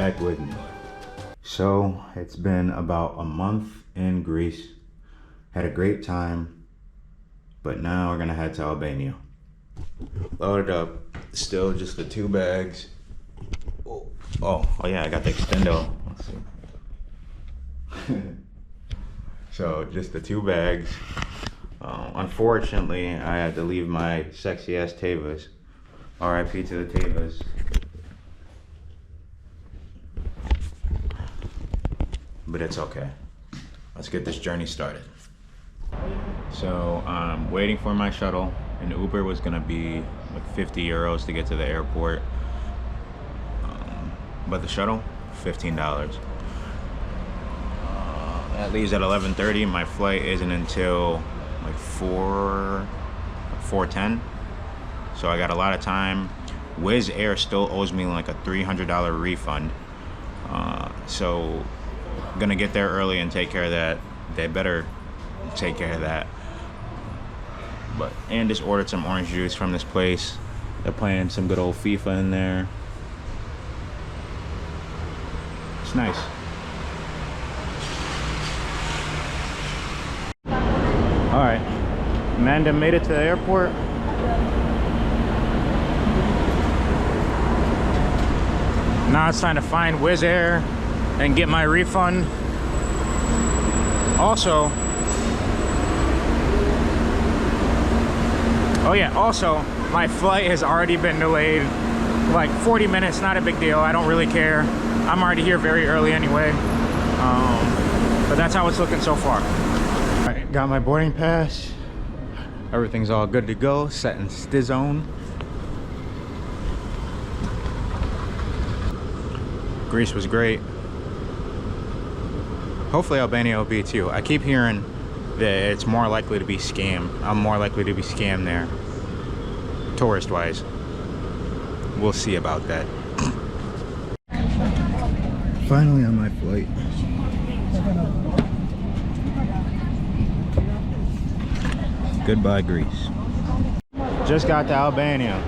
back with me. So it's been about a month in Greece. Had a great time, but now we're gonna head to Albania. Loaded up, still just the 2 bags. Oh yeah, I got the extendo. Let's see. So just the 2 bags. Unfortunately, I had to leave my sexy ass Tevas. RIP to the Tevas. But it's okay. Let's get this journey started. So I'm waiting for my shuttle. An Uber was gonna be like 50 euros to get to the airport. But the shuttle, $15. That leaves at 11:30. My flight isn't until like 4:10. So I got a lot of time. Wizz Air still owes me like a $300 refund. So I'm gonna get there early and take care of that. They better take care of that. And just ordered some orange juice from this place. They're playing some good old FIFA in there. It's nice. All right, Amanda made it to the airport. Now it's time to find Wizz Air and get my refund. Also, my flight has already been delayed like 40 minutes, not a big deal. I don't really care. I'm already here very early anyway. But that's how it's looking so far. All right, got my boarding pass. Everything's all good to go, set in Stizone. Greece was great. Hopefully Albania will be too. I keep hearing that it's more likely to be scammed. I'm more likely to be scammed there, tourist wise. We'll see about that. Finally on my flight. Goodbye, Greece. Just got to Albania.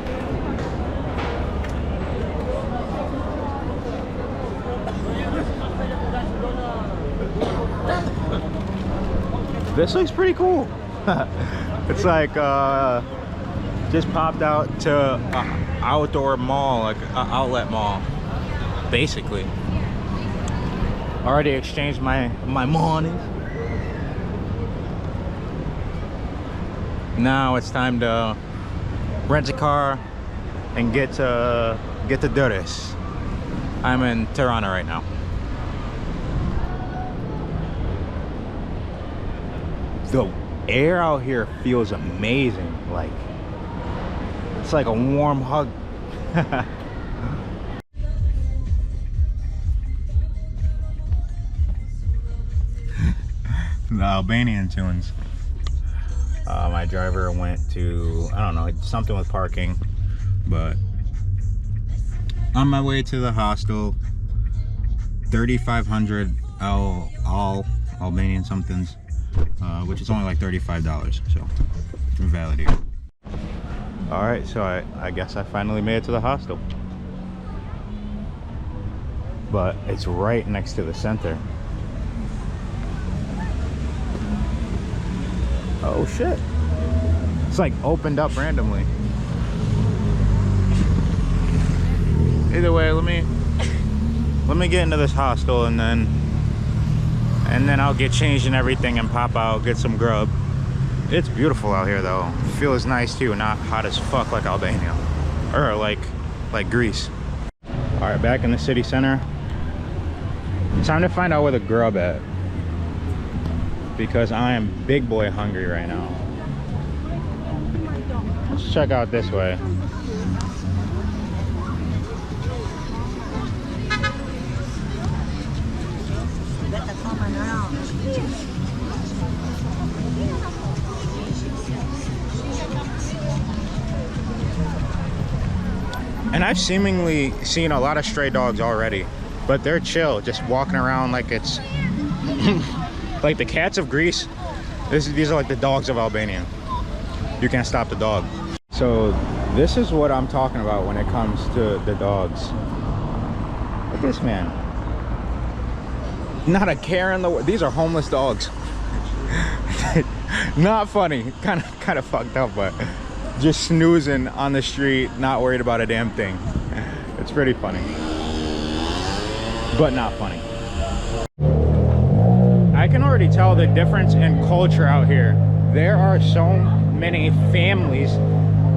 This looks pretty cool. It's like just popped out to an outdoor mall, like an outlet mall, basically. Already exchanged my money. Now it's time to rent a car and get to Durres. I'm in Tirana right now. The air out here feels amazing. Like, it's like a warm hug. The Albanian tunes. My driver went to, I don't know, something with parking, but on my way to the hostel, 3,500 all Albanian somethings, which is only like $35, so valid here. All right, so I guess I finally made it to the hostel, but it's right next to the center. Oh shit. It's like opened up randomly. Either way, let me get into this hostel and then I'll get changed and everything and pop out, get some grub. It's beautiful out here though. It feels nice too, not hot as fuck like Albania. Or like Greece. Alright, back in the city center. Time to find out where the grub at, because I am big boy hungry right now. Let's check out this way. And I've seemingly seen a lot of stray dogs already, but they're chill, just walking around like it's like the cats of Greece. These are like the dogs of Albania. You can't stop the dog. So this is what I'm talking about when it comes to the dogs. at this man. Not a care in the world. These are homeless dogs. Not funny. Kind of fucked up, but just snoozing on the street, not worried about a damn thing. It's pretty funny, but not funny. I can already tell the difference in culture out here. There are so many families,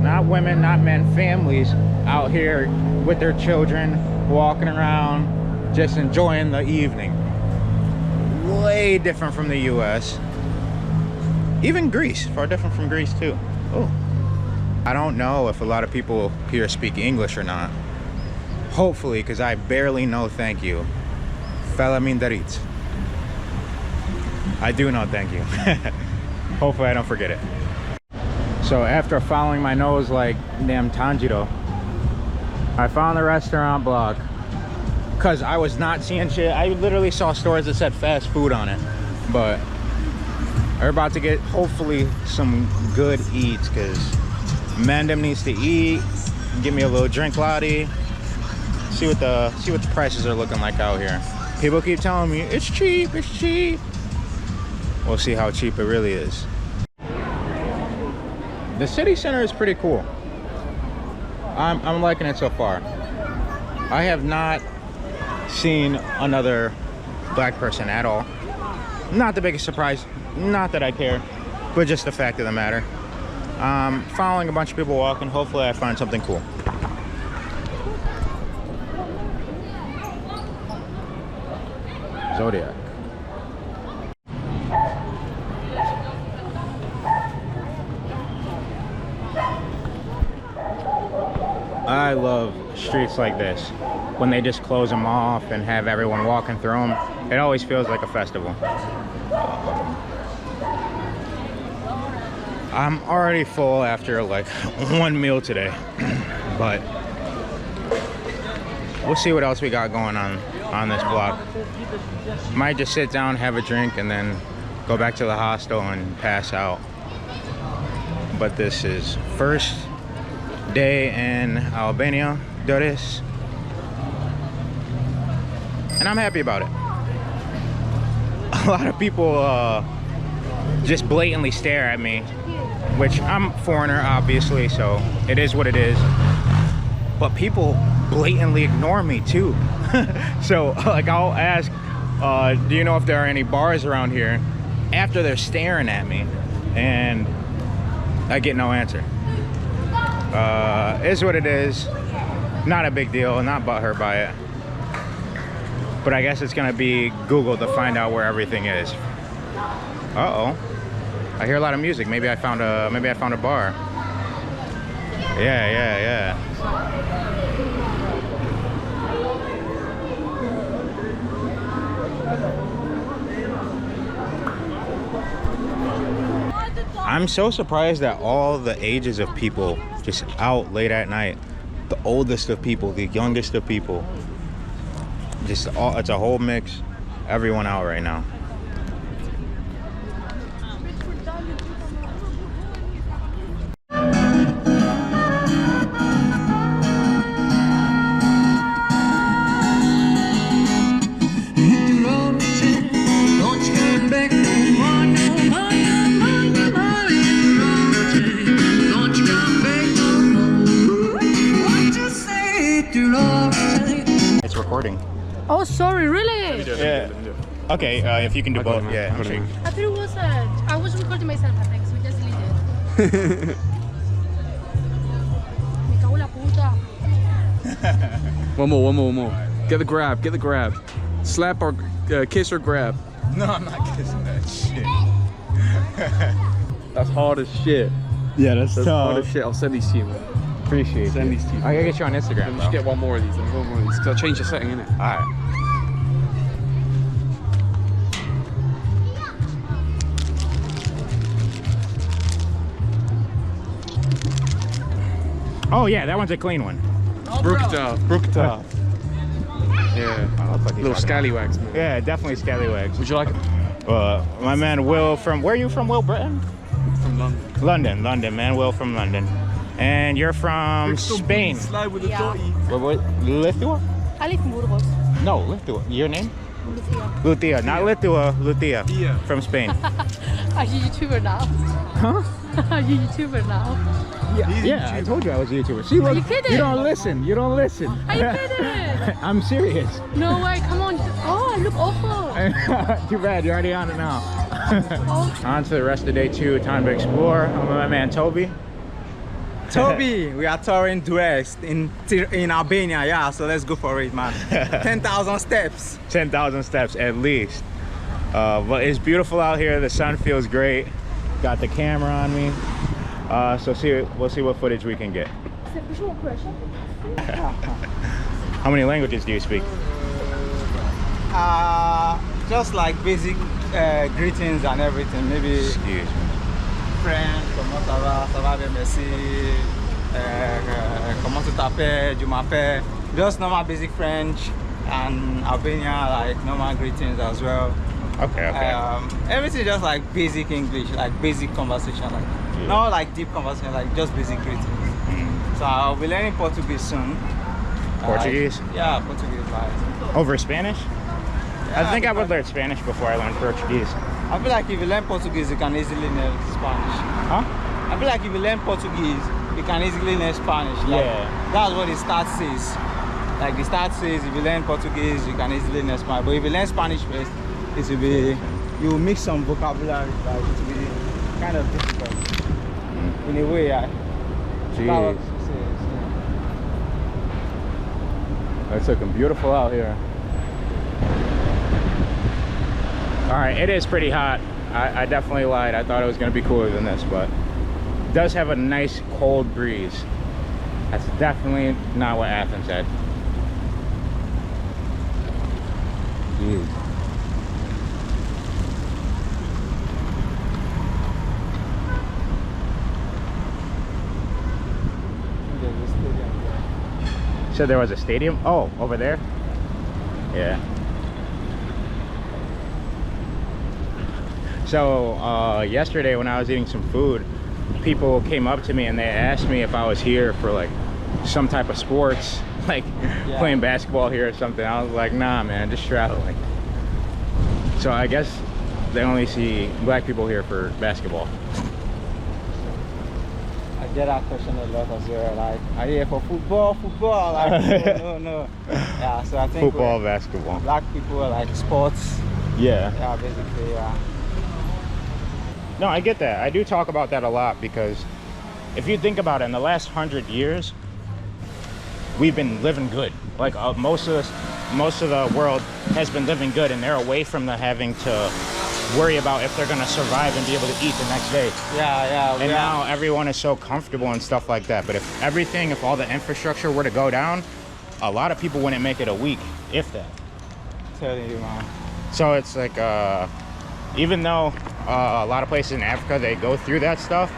not women, not men, families out here with their children, walking around, just enjoying the evening. Way different from the US. Even Greece, far different from Greece too. Oh, I don't know if a lot of people here speak English or not. Hopefully, because I barely know thank you. Felamindarit. I do know thank you. Hopefully I don't forget it. So after following my nose like damn Tanjiro, I found the restaurant block. Because I was not seeing shit. I literally saw stores that said fast food on it. But we're about to get hopefully some good eats, because Mandem needs to eat. Give me a little drink latte. See what the prices are looking like out here. People keep telling me it's cheap, it's cheap. We'll see how cheap it really is. The city center is pretty cool. I'm liking it so far. I have not seen another black person at all. Not the biggest surprise, not that I care, but just the fact of the matter. Following a bunch of people walking. Hopefully I find something cool. Zodiac. I love streets like this. When they just close them off and have everyone walking through them, it always feels like a festival. I'm already full after like one meal today, but we'll see what else we got going on this block. Might just sit down, have a drink, and then go back to the hostel and pass out. But this is first day in Albania, Durres, and I'm happy about it. A lot of people just blatantly stare at me, which I'm a foreigner obviously, so it is what it is. But people blatantly ignore me too. So like I'll ask, do you know if there are any bars around here, after they're staring at me, and I get no answer. Is what it is. Not a big deal, not butthurt by it. But I guess it's gonna be Google to find out where everything is. Uh-oh. I hear a lot of music. Maybe I found a bar. Yeah. I'm so surprised at all the ages of people just out late at night. The oldest of people, the youngest of people. Just all, it's a whole mix. Everyone out right now. It's recording. Oh, sorry, really? Yeah. Okay, if you can do both, yeah. I'm sure. I thought it was I was recording myself, I think, so we just leave it. Me cago en la puta. One more. Get the grab. Slap or kiss or grab. No, I'm not kissing that shit. That's hard as shit. Yeah, that's Hard tough. as shit. I'll send these to you, man. Appreciate it. Send these to you. I gotta get you on Instagram, Let me bro. just get one more of these. Cause I'll change the setting, innit? Alright. Oh yeah, that one's a clean one. Brookta. Yeah. Little scallywags, man. Yeah, definitely scallywags. Would you like it? My man Will from, where are you from, Will? Britain? From London. London, man. Will from London. And you're from Spain. Slide with the Yeah. dotty. What? Lithuania? I live in Burgos. No, Lithua. Your name? Lucia. Lucia. Not Lithua. Lucia. Yeah. From Spain. Are you YouTuber now? Huh? Are you YouTuber now? Yeah, I told you I was a YouTuber. See, look, you kidding? you don't listen. You don't listen. Are you kidding? I'm serious. No way, come on. Oh, I look awful. Too bad, you're already on it now. Oh. On to the rest of day 2, time to explore. I'm with my man Toby. Toby, we are touring Durres in Albania, yeah, so let's go for it, man. 10,000 steps. 10,000 steps at least. But it's beautiful out here. The sun feels great. Got the camera on me. So we'll see what footage we can get. How many languages do you speak? Just like basic greetings and everything, maybe Excuse me. French, comment ça va, merci, comment tu t'appelles, je m'appelle. Just normal basic French, and Albania, like normal greetings as well. Okay, okay. Everything just like basic English, like basic conversation, like not like deep conversation, like just basic greetings. So I'll be learning Portuguese soon. Portuguese? Yeah, Portuguese, like. Over Spanish? Yeah, I think I would learn Spanish before I learned Portuguese. I feel like if you learn Portuguese, you can easily learn Spanish. Huh? I feel like if you learn Portuguese, you can easily learn Spanish. Like, Yeah. That's what the start says. Like the start says, if you learn Portuguese, you can easily learn Spanish. But if you learn Spanish first, it will be, you will mix some vocabulary. Like it will be kind of difficult. In a way, yeah. Jeez. That's what it says, yeah. It's looking beautiful out here. All right, it is pretty hot. I definitely lied. I thought it was gonna be cooler than this, but it does have a nice cold breeze. That's definitely not what Athens had. Jeez. There's a stadium there. So there was a stadium? Oh, over there? Yeah. So yesterday when I was eating some food, people came up to me and they asked me if I was here for like some type of sports, like playing basketball here or something. I was like, nah, man, just traveling. So I guess they only see black people here for basketball. I get that question a lot as well. Like, are you here for football? Football? Like, no. Yeah, so I think Football, basketball. black people like sports. Yeah. Yeah, basically, yeah. No, I get that. I do talk about that a lot because if you think about it, in the last 100 years, we've been living good. Like most of the world has been living good, and they're away from the having to worry about if they're gonna survive and be able to eat the next day. Yeah. And now everyone is so comfortable and stuff like that. But if all the infrastructure were to go down, a lot of people wouldn't make it a week, if that. Telling you, man. So it's like, even though a lot of places in Africa, they go through that stuff,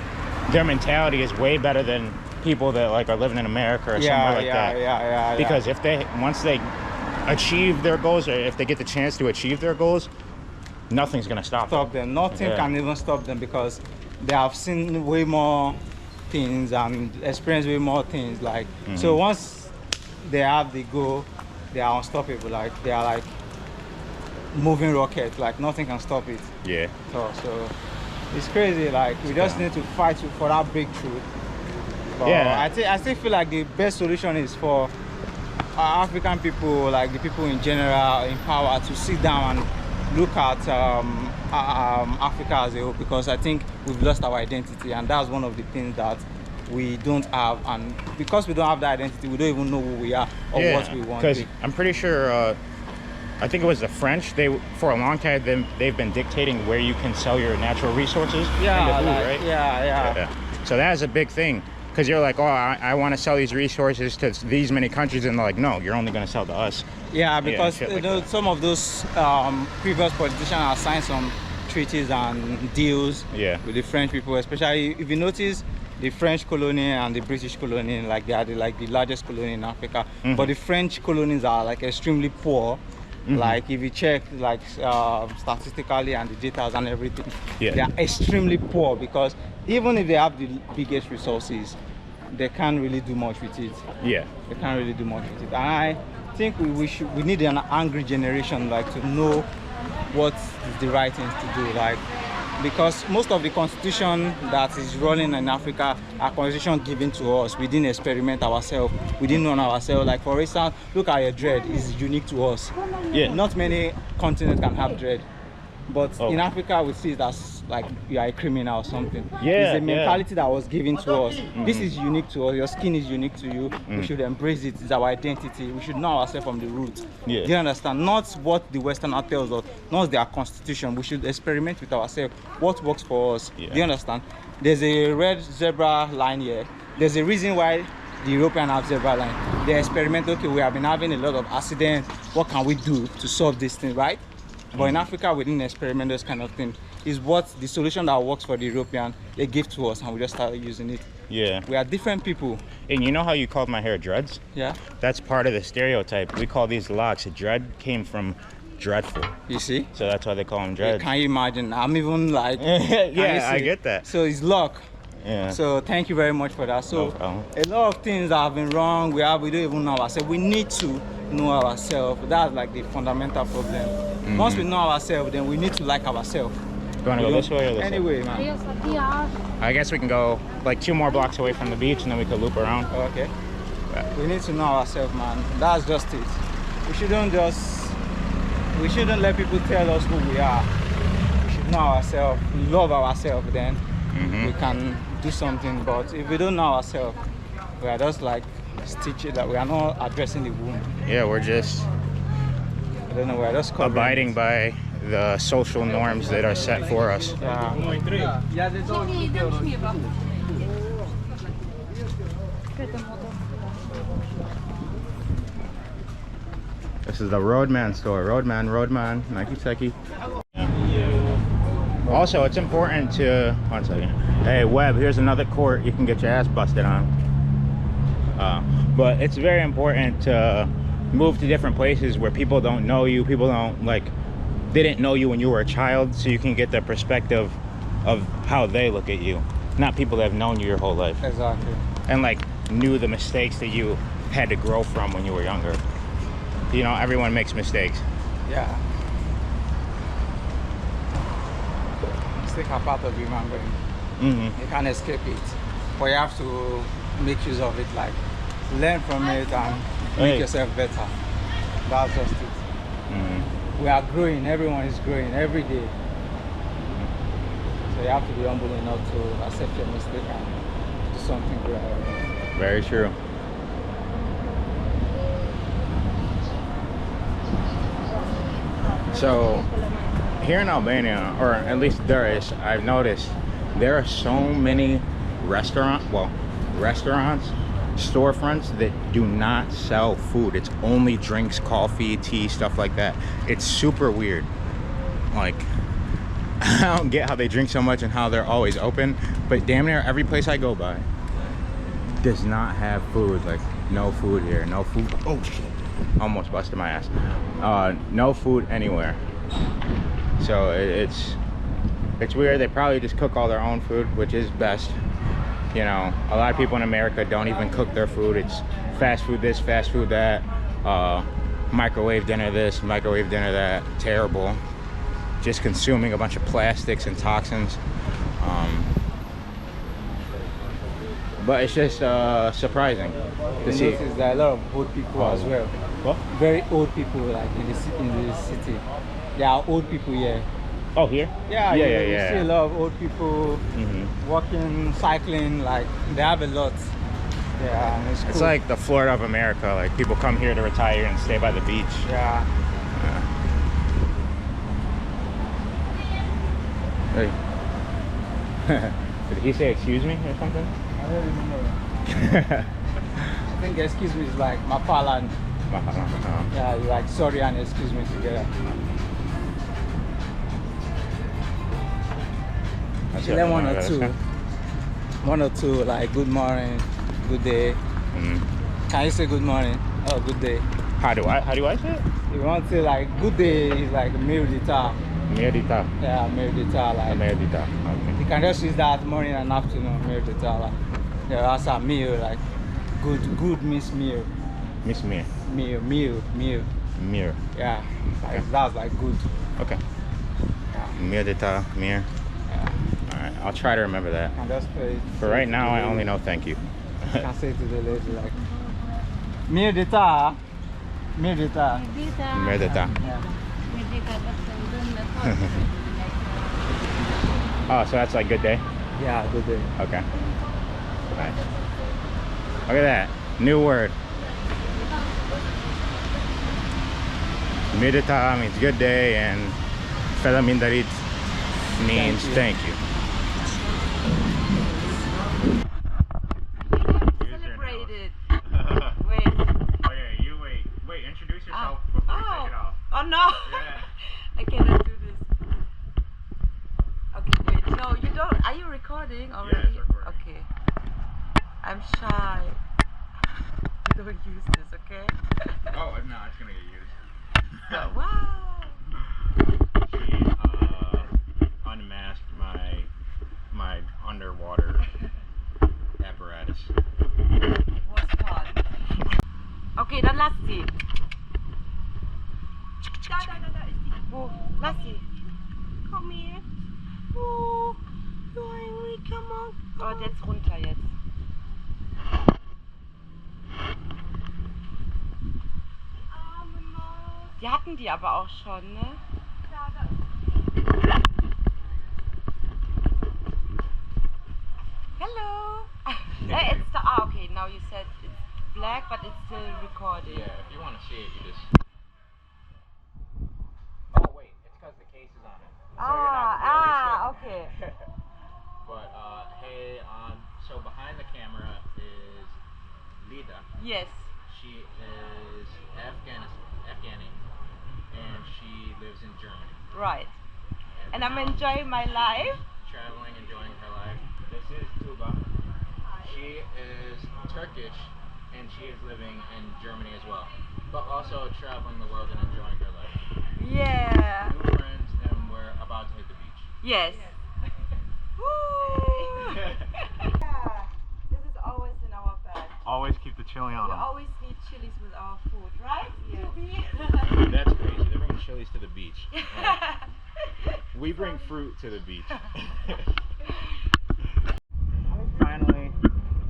their mentality is way better than people that like are living in America or somewhere like that. Yeah. Because if once they achieve their goals, or if they get the chance to achieve their goals, nothing's gonna stop them. Nothing can even stop them because they have seen way more things and experienced way more things. Like so, once they have the goal, they are unstoppable. Like they are like moving rocket. Like nothing can stop it. Yeah. So it's crazy. Like we just need to fight for that breakthrough. But Yeah. I still feel like the best solution is for African people, like the people in general in power, to sit down and look at Africa as a whole, because I think we've lost our identity, and that's one of the things that we don't have. And because we don't have that identity, we don't even know who we are or what we want. Because I'm pretty sure, I think it was the French. They for a long time they've been dictating where you can sell your natural resources. Yeah, into food, like, right? yeah. So that is a big thing. Because you're like, oh, I want to sell these resources to these many countries, and they're like, no, you're only going to sell to us. Yeah, because shit like that. some of those previous politicians have signed some treaties and deals with the French people, especially if you notice the French colony and the British colony, like they are the largest colony in Africa. But the French colonies are like extremely poor. Like if you check like statistically and the data and everything, they are extremely poor, because even if they have the biggest resources, they can't really do much with it. Yeah. They can't really do much with it. And think we need an angry generation, like, to know what is the right things to do, like, because most of the constitution that is running in Africa are constitution given to us. We didn't experiment ourselves. We didn't know ourselves. Like, for instance, look at your dread. It's unique to us. Yeah. Not many continents can have dread. But in Africa, we see it as like you are a criminal or something. Yeah, it's a mentality that was given to us. This is unique to us. Your skin is unique to you. We should embrace it. It's our identity. We should know ourselves from the root. Yeah. Do you understand? Not what the Westerner tells us, not their constitution. We should experiment with ourselves. What works for us? Yeah. Do you understand? There's a red zebra line here. There's a reason why the European have zebra line. They experiment. Okay, we have been having a lot of accidents. What can we do to solve this thing, right? But in Africa, we didn't experiment those kind of things. Is what the solution that works for the European, they give to us and we just started using it. Yeah. We are different people. And you know how you called my hair dreads? Yeah. That's part of the stereotype. We call these locks. A dread came from dreadful. You see? So that's why they call them dreads. Can you imagine? I'm even like... Yeah, I get that. So it's luck. Yeah. So thank you very much for that. So No problem. a lot of things that have been wrong, we don't even know ourselves. We need to know ourselves. That's like the fundamental problem. Once we know ourselves, then we need to like ourselves. You want to go this way or this way? Anyway, man. I guess we can go like 2 more blocks away from the beach and then we could loop around. Okay. We need to know ourselves, man. That's just it. We shouldn't let people tell us who we are. We should know ourselves, love ourselves, then we can do something. But if we don't know ourselves, we are just like stitching that we are not addressing the wound. Yeah, we're just I don't know, we're just covering abiding it. by the social norms that are set for us. Yeah. This is the Roadman store. Roadman, Nike Techie. Also, it's important to, 1 second. Hey, Webb, here's another court you can get your ass busted on. But it's very important to move to different places where people don't know you. People don't, like, didn't know you when you were a child, so you can get the perspective of how they look at you. Not people that have known you your whole life. Exactly. And, like, knew the mistakes that you had to grow from when you were younger. You know, everyone makes mistakes. Yeah. Mistakes are part of human being. You can't escape it. But you have to make use of it, like learn from it and make yourself better. That's just it. We are growing, everyone is growing every day. So you have to be humble enough to accept your mistake and do something good. Very true. So here in Albania, or at least Durres, I've noticed there are so many restaurants, storefronts that do not sell food. It's only drinks, coffee, tea, stuff like that. It's super weird. Like, I don't get how they drink so much and how they're always open, but damn near every place I go by does not have food. Like, no food here, no food. Oh shit, almost busted my ass. No food anywhere. So it's weird. They probably just cook all their own food, which is best. You know, a lot of people in America don't even cook their food. It's fast food this, fast food that, microwave dinner this, microwave dinner that. Terrible. Just consuming a bunch of plastics and toxins. But it's just surprising to see. Notice there are a lot of old people as well. What? Very old people, like in the city. There are old people here. Oh, here? Yeah. You see a lot of old people walking, cycling. Like they have a lot. Yeah, and it's It's cool. like the Florida of America. Like, people come here to retire and stay by the beach. Yeah. Hey. Did he say excuse me or something? I don't remember. I think excuse me is like Mapalan. Yeah, like sorry and excuse me together. Then one or two, like good morning, good day. Can you say good morning? Oh, good day. How do I say it? If you want to say like good day is like Mirdita. Mirdita. Yeah, Mirdita. Like Mirdita. Okay. you can just use that morning and afternoon, Mirdita. Like yeah, that's a meal. Like good means meal. Miss Mir. Mir. Mir. Yeah, that's like good. Okay. Yeah. Mir d'État, Mir. Yeah. Alright, I'll try to remember that. And just For right now, I only know thank you. I can say to the lady like Mir d'État. Mir d'État. Mir d'État. Yeah. Oh, so that's like good day? Yeah, good day. Okay. Nice. Look at that. New word. Mir d'État means good day, and Felamindarit means thank you. Celebrate it. Wait. Okay, you wait. Wait, introduce yourself before you take it off. Oh no. Yeah. I cannot do this. Okay, wait. No, you don't. Are you recording already? Yeah, it's recording. Okay. I'm shy. You don't use this, okay? Oh, no, it's gonna get used. Wow. She unmasked my underwater apparatus. It was fun. Okay, dann lass sie. Wo? Lass sie. Komm her. Oh, you're angry, come on. Oh, jetzt runter jetzt. Die hatten die aber auch schon, ne? Hello. It's the okay. Now you said it's black, but it's still recording. Yeah, if you want to see it, you just. Oh wait, it's because the case is on it. So Okay. But hey, so behind the camera is Lida. Yes. She is Afghani, and she lives in Germany. Right. And I'm enjoying my life. Traveling, enjoying her life. This is Tugba. She is Turkish, and she is living in Germany as well, but also traveling the world and enjoying her life. Yeah. New friends, and we're about to hit the beach. Yes. Woo! Yeah. This is always in our bag. Always keep the chili on We them. always need chilies with our food, right? Yeah. That's crazy. They bring chilies to the beach. We bring fruit to the beach. Finally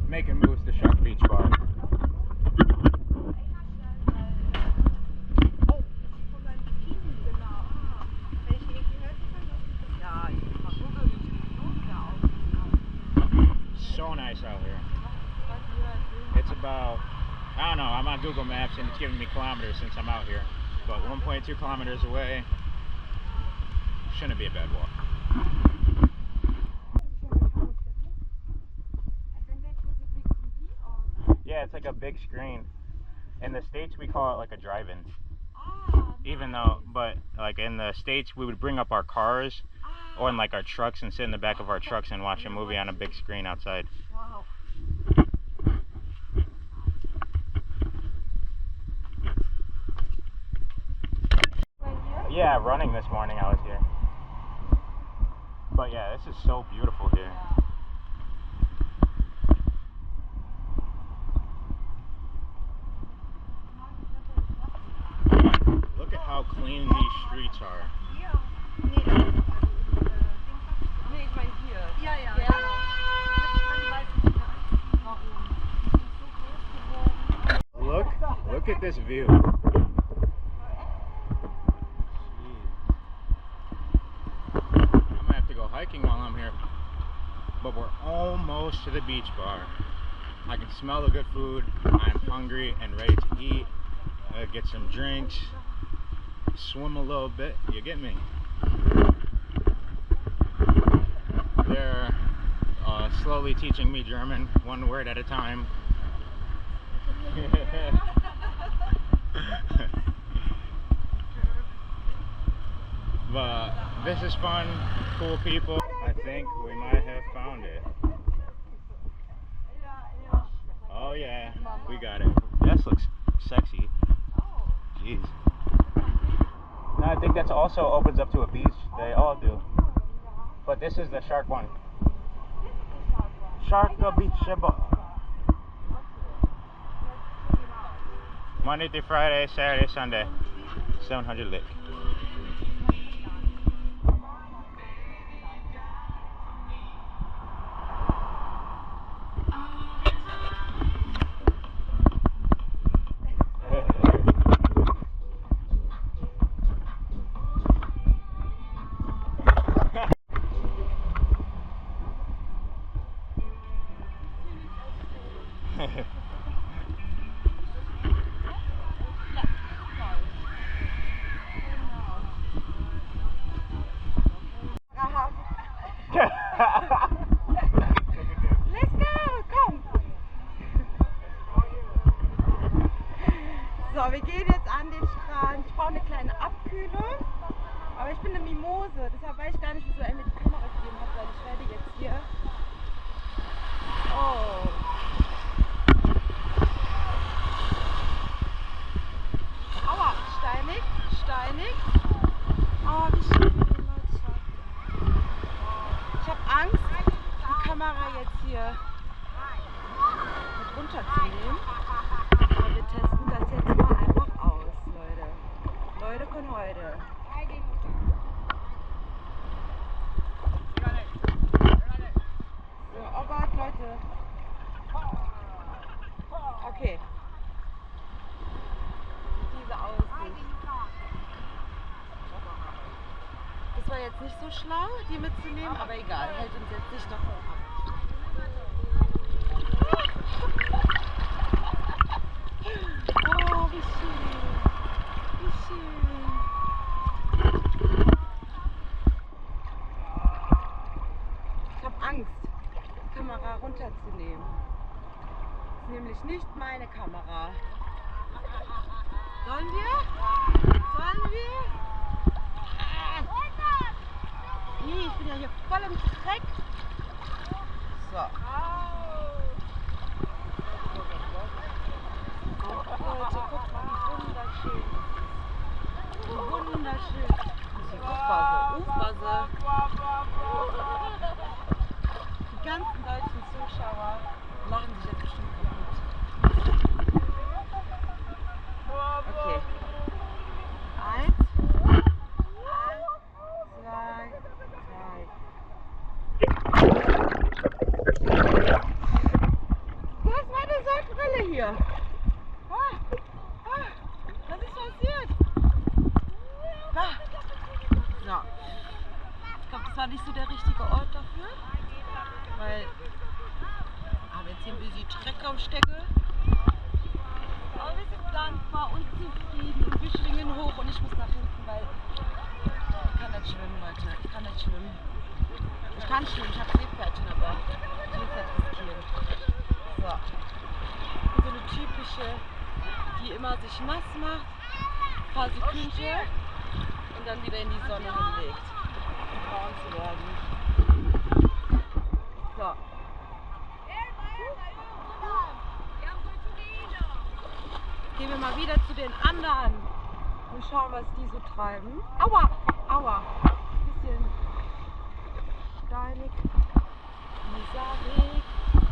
making moves to Shark Beach Bar. So nice out here. It's about, I don't know, I'm on Google Maps and it's giving me kilometers since I'm out here. But 1.2 kilometers away, shouldn't be a bad walk. Yeah, it's like a big screen. In the States we call it like a drive-in. Even though, but like in the States we would bring up our cars or in like our trucks and sit in the back of our trucks and watch a movie on a big screen outside. Wow. Yeah, running this morning I was here. But yeah, this is so beautiful here. Look at how clean these streets are. Nee, ich meine hier. Ja, ja. Look at this view. I'm gonna have to go hiking while I'm here. But we're almost to the beach bar. I can smell the good food. I'm hungry and ready to eat. Get some drinks. Swim a little bit. You get me? They're slowly teaching me German, one word at a time. But this is fun, cool people. I think we might have found it. Oh yeah, we got it. This looks sexy. Jeez. No, I think that's also opens up to a beach. They all do. But this is the shark one. Shark Beach Bar. Monday through Friday, Saturday, Sunday. 700 lit. Let's go, komm! So, wir gehen jetzt an den Strand. Ich brauche eine kleine Abkühlung, aber ich bin eine Mimose, deshalb weiß ich gar nicht, wieso er mir die Kamera gegeben hat, weil ich werde jetzt hier... Oh! Aua, steinig, steinig. Oh, wie schön, Leute. Ich habe Angst, die Kamera jetzt hier mit runterzunehmen. Aber wir testen das jetzt mal einfach aus, Leute. Leute von heute. So, oh Gott, Leute. Okay. Diese Aussicht. Das war jetzt nicht so schlau, die mitzunehmen, aber egal, hält uns jetzt nicht davon ab. Oh, wie schön. Wie schön. Ich habe Angst, die Kamera runterzunehmen. Das ist nämlich nicht meine Kamera. Sollen wir? Sollen wir? Nee, ich bin ja hier voll im Dreck. So. Leute, guck mal, wie wunderschön. Wie wunderschön. Das ist die Ufbase. Die ganzen deutschen Zuschauer machen sich jetzt bestimmt kaputt. Okay. 1, 2, 3. Was war denn so Brille hier? Was ist passiert? So. Ich glaube, das war nicht so der richtige Ort dafür. Weil wir haben jetzt hier ein bisschen Dreck am Stecke. Aber wir sind dankbar und zufrieden und wir schwingen hoch und ich muss nach hinten, weil ich kann nicht schwimmen, Leute. Ich kann nicht schwimmen. Ich kann schwimmen, ich habe Seepferdchen, aber ich will es nicht riskieren. So. So eine typische, die immer sich nass macht, ein paar Sekündchen und dann wieder in die Sonne hinlegt, um braun zu werden. So. Gehen wir mal wieder zu den anderen und schauen, was die so treiben. Aua, aua. Ein bisschen steinig. Dieser Weg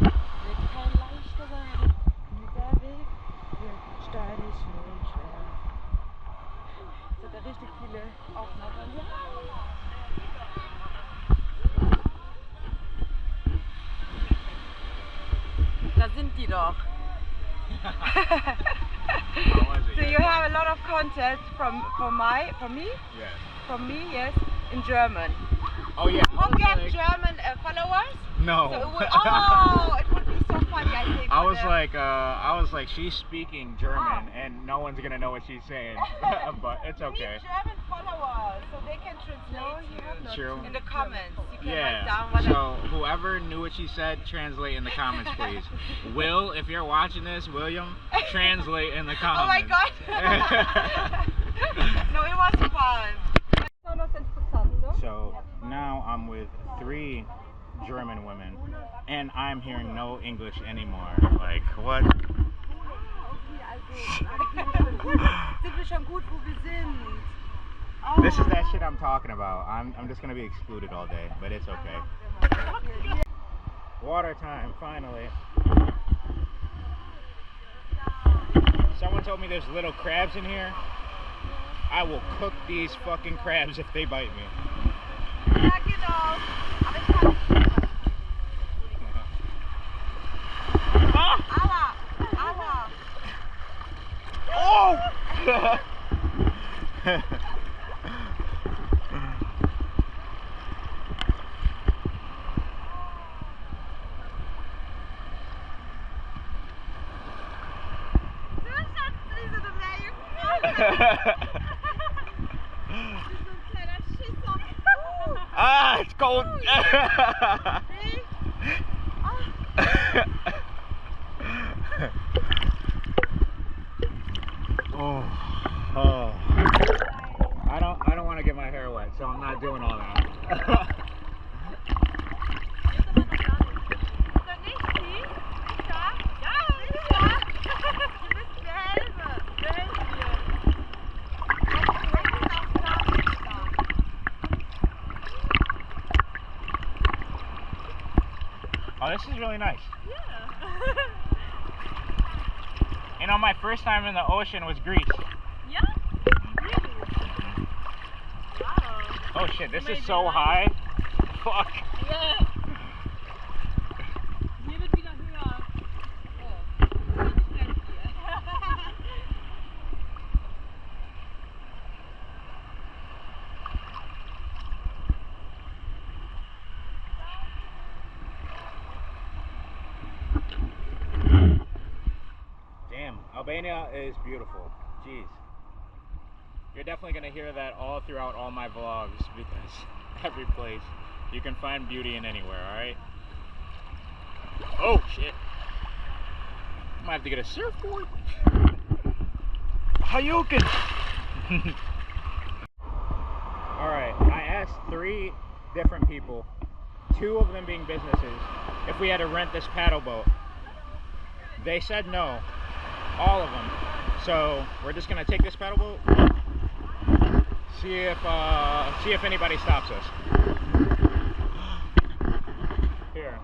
wird kein leichter sein. Dieser Weg wird steinig und schwer. Es hat ja richtig viele Aufnahmen hier. Da sind die doch. So you have a lot of content from me? Yes. From me, yes, in German. Oh yeah. You get German followers? No. So it would be so funny, I think. I was like, she's speaking German, and no one's gonna know what she's saying, but it's okay. You need German followers, so they can translate you True. in the comments. You can Yeah. write down what So whoever knew what she said, translate in the comments, please. Will, if you're watching this, William, translate in the comments. Oh my God. No, it was fun. So now I'm with 3 German women, and I'm hearing no English anymore. Like, what? Sind wir schon gut, wo wir sind? Oh. This is that shit I'm talking about. I'm just gonna be excluded all day, but it's okay. Water time, finally. Someone told me there's little crabs in here, I will cook these fucking crabs if they bite me. Ja, genau. Aber ich kann nicht. Aua! Aua! Oh! Ah, it's cold. Oh. I don't want to get my hair wet, so I'm not doing all that. Oh, this is really nice. Yeah. You know, my first time in the ocean was Greece. Yeah? Really? Wow. Oh shit, this is so high. Fuck. Yeah. Hier wird wieder höher. Oh. Damn, Albania is beautiful. Jeez. You're definitely gonna hear that all throughout all my vlogs because every place you can find beauty in anywhere, alright? Oh shit. Might have to get a surfboard. Hayukin! Alright, I asked 3 different people, 2 of them being businesses, if we had to rent this paddle boat. They said no, all of them. So we're just gonna take this paddle boat, see if anybody stops us. Here,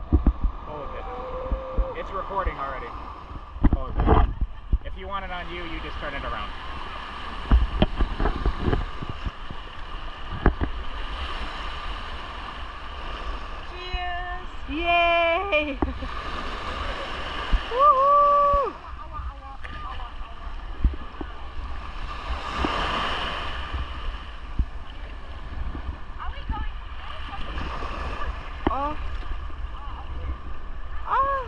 hold it. It's recording already. Hold it. If you want it on you, you just turn it around. Cheers! Yay! Woohoo! Oh. Oh.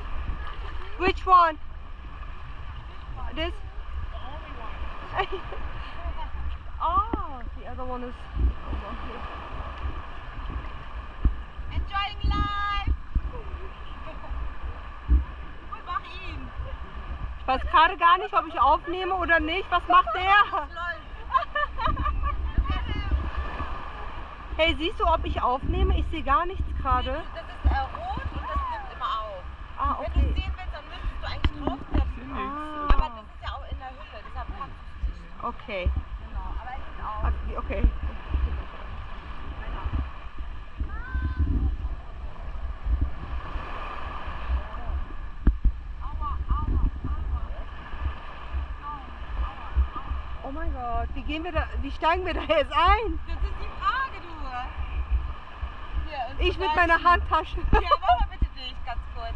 Which one? This? The only one. Oh, the other one is over here. Enjoying life! Und mach ihn! Ich weiß gerade gar nicht, ob ich aufnehme oder nicht. Was macht der? Hey, siehst du, ob ich aufnehme? Ich sehe gar nichts gerade. Das ist rot und das nimmt immer auf. Ah, Wenn du okay. es sehen willst, dann müsstest du eigentlich draufsetzen. Ah. Aber das ist ja auch in der Hülle, deshalb kannst du es nicht. Okay. Genau, aber es ist auch. Okay. Oh mein Gott, wie steigen wir da jetzt ein? Das ist die Frage, du. Hier, und Ich mit meiner Handtasche. Ja, mach mal bitte dich, ganz kurz.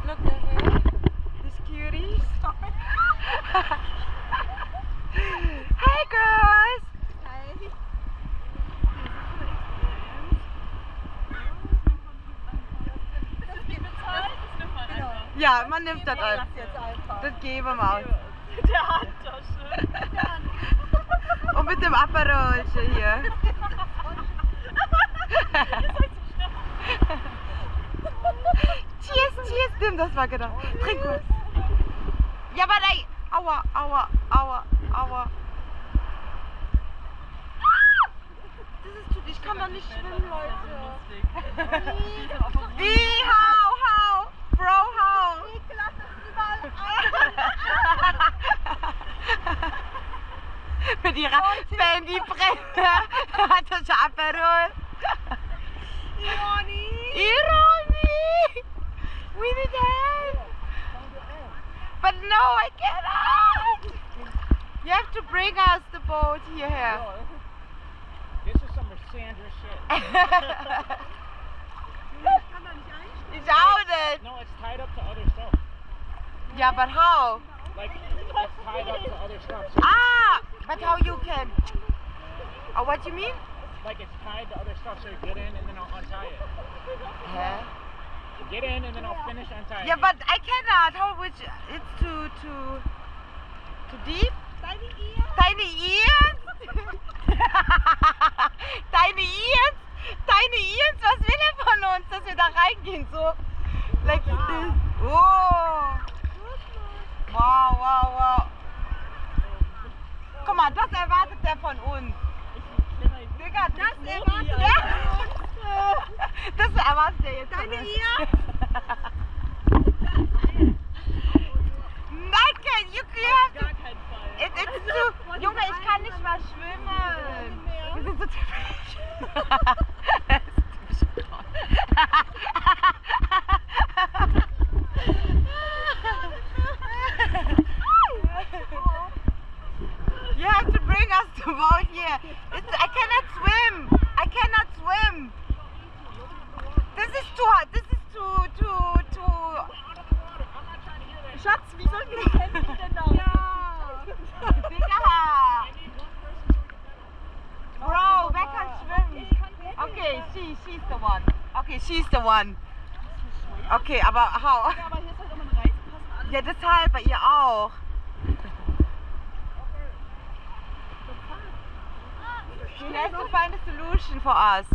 Look ahead. This cuties. Hey girls! Hi. Das geht bezahlt? Das nimmt man einfach. Ja, man nimmt das Das an. jetzt einfach. Das geben wir aus. Der Handtasche. Und mit dem Aperolchen hier. Cheers, cheers, nimm das mal genau. Trink was. Ja, aber nein. Aua, aua, aua, aua. Ich kann doch nicht schwimmen, Leute. How? Bro, how? Ich lasse es überall Mit ihrer Bandybrille hat das Aperol. Ironi! We need help! But no, I cannot! bring us the boat hierher? This is some Sandra shit. Ich auch nicht. No, it's tied up to other stuff. Yeah, but how? Like, it's tied up to other stuff. So, But how you can? Oh, what you mean? like, it's tied to other stuff, so you get in and then I'll untie it. Huh? Get in and then I'll finish untying Yeah, it. but I cannot. How which? It's too deep. Deine Ears? Deine Ears? Deine Ears? Was will er von uns, dass wir da reingehen? So, like this. Oh. Wow. Guck mal, das erwartet der von uns. Digga, das erwartet der von uns. Das erwartet der jetzt. Deine Ears? Nein, you have to. It's too. Junge, ich kann nicht mal schwimmen. Wir sind so typisch. You have to bring us to boat here. I cannot swim. This is too hard. This is too. Schatz, wie soll ich das Handy denn da? Digga! Bro, wer kann schwimmen? Okay, she's the one. Okay, she's the one. Okay, aber how? Aber hier ist halt immer ein Reisepass. Ja, deshalb bei ihr auch. She has to find a solution for us.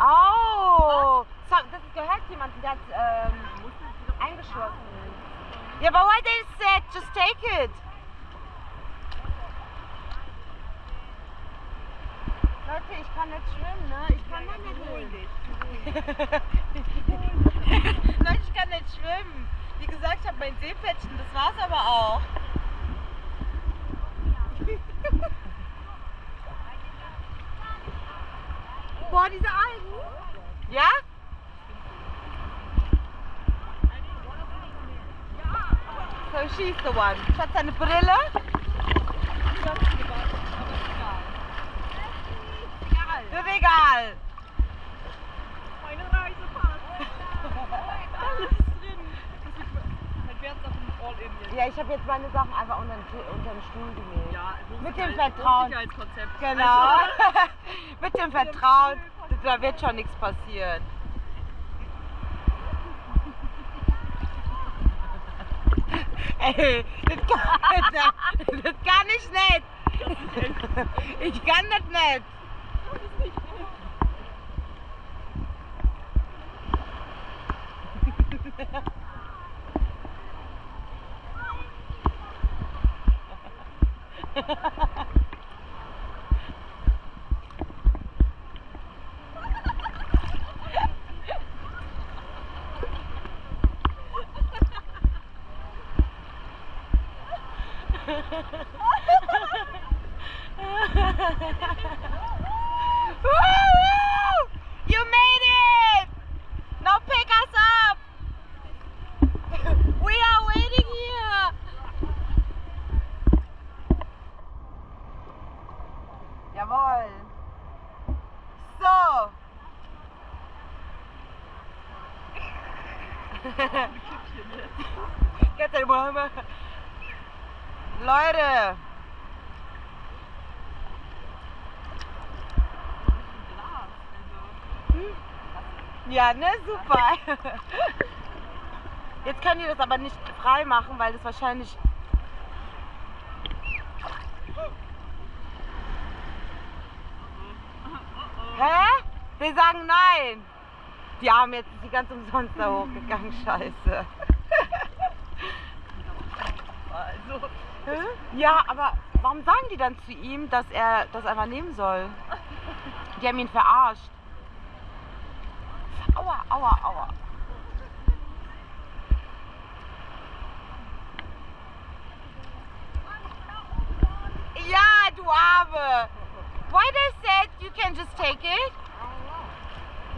Oh, das gehört jemandem, der hat eingeschlossen. Ja, but why they said just take it? Leute, ich kann nicht schwimmen, ne? Ich kann nicht Leute, ich kann nicht schwimmen. Wie gesagt, ich habe mein Seepferdchen, das war's aber auch. Boah, diese Algen. Ja? So she's the one. Schatz, deine Brille? Egal. Meine Reisepass. Alles drin. Das wird auf dem All-In jetzt. Ja, ich habe jetzt meine Sachen einfach unter den Stuhl gelegt. Ja, Mit dem Vertrauen. Sicherheitskonzept. Genau. Mit dem Vertrauen, da wird schon nichts passieren. Ey, das kann ich nicht. Ich kann das nicht. You made it! Now pick us up! We are waiting here! Jawohl! So! Get the Mama! Leute! Ja, ne? Super. Jetzt können die das aber nicht frei machen, weil das wahrscheinlich... Hä? Wir sagen nein. Die haben jetzt die ganz umsonst da hochgegangen, scheiße. Also. Hä? Ja, aber warum sagen die dann zu ihm, dass er das einfach nehmen soll? Die haben ihn verarscht. Aua, aua, aua. Ja, du Arme. Why they said you can just take it?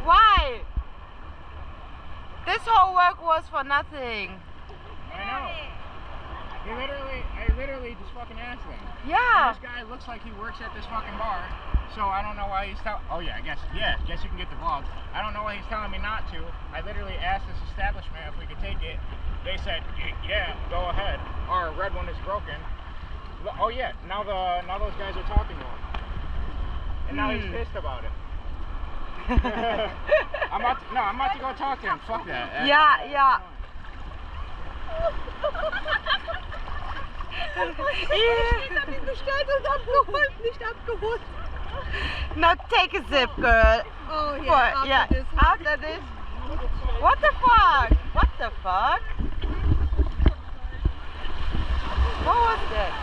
Why? This whole work was for nothing. I know. He literally, literally just fucking asked them. Yeah. And this guy looks like he works at this fucking bar, so I don't know why he's telling. Oh yeah, I guess you can get the vlogs. I don't know why he's telling me not to. I literally asked this establishment if we could take it. They said, yeah, go ahead. Our red one is broken. Oh yeah, now those guys are talking to him, and now he's pissed about it. I'm about to go talk to him. Fuck that. Yeah. Now take a sip, girl. Oh yeah, After this. What the fuck? What the fuck? What was that?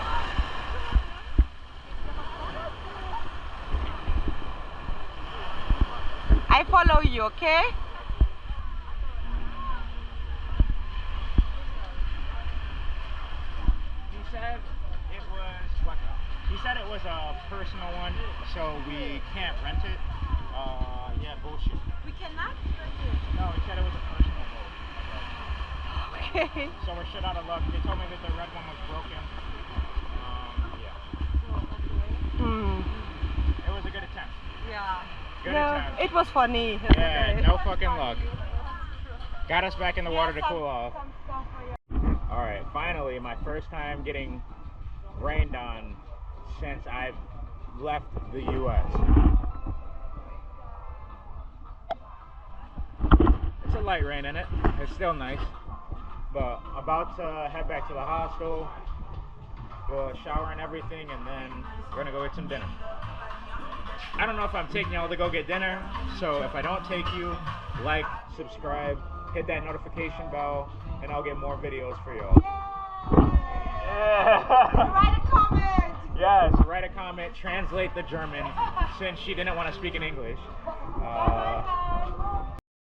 I follow you, okay? He said it was a personal one, so we can't rent it. Yeah, bullshit. We cannot rent it. No, he said it was a personal boat. Okay. So we're shit out of luck. They told me that the red one was broken. Yeah. It was a good attempt. Yeah. Good No, attempt. it was funny. Yeah, no fucking luck. Got us back in the water to cool off. Alright, finally, my first time getting rained on since I've left the U.S. It's a light rain in it. It's still nice. But about to head back to the hostel. We'll shower and everything, and then we're gonna go get some dinner. I don't know if I'm taking y'all to go get dinner, so if I don't take you, like, subscribe, hit that notification bell, and I'll get more videos for y'all. Yeah. Write a comment. Yes, write a comment, translate the German, since she didn't want to speak in English.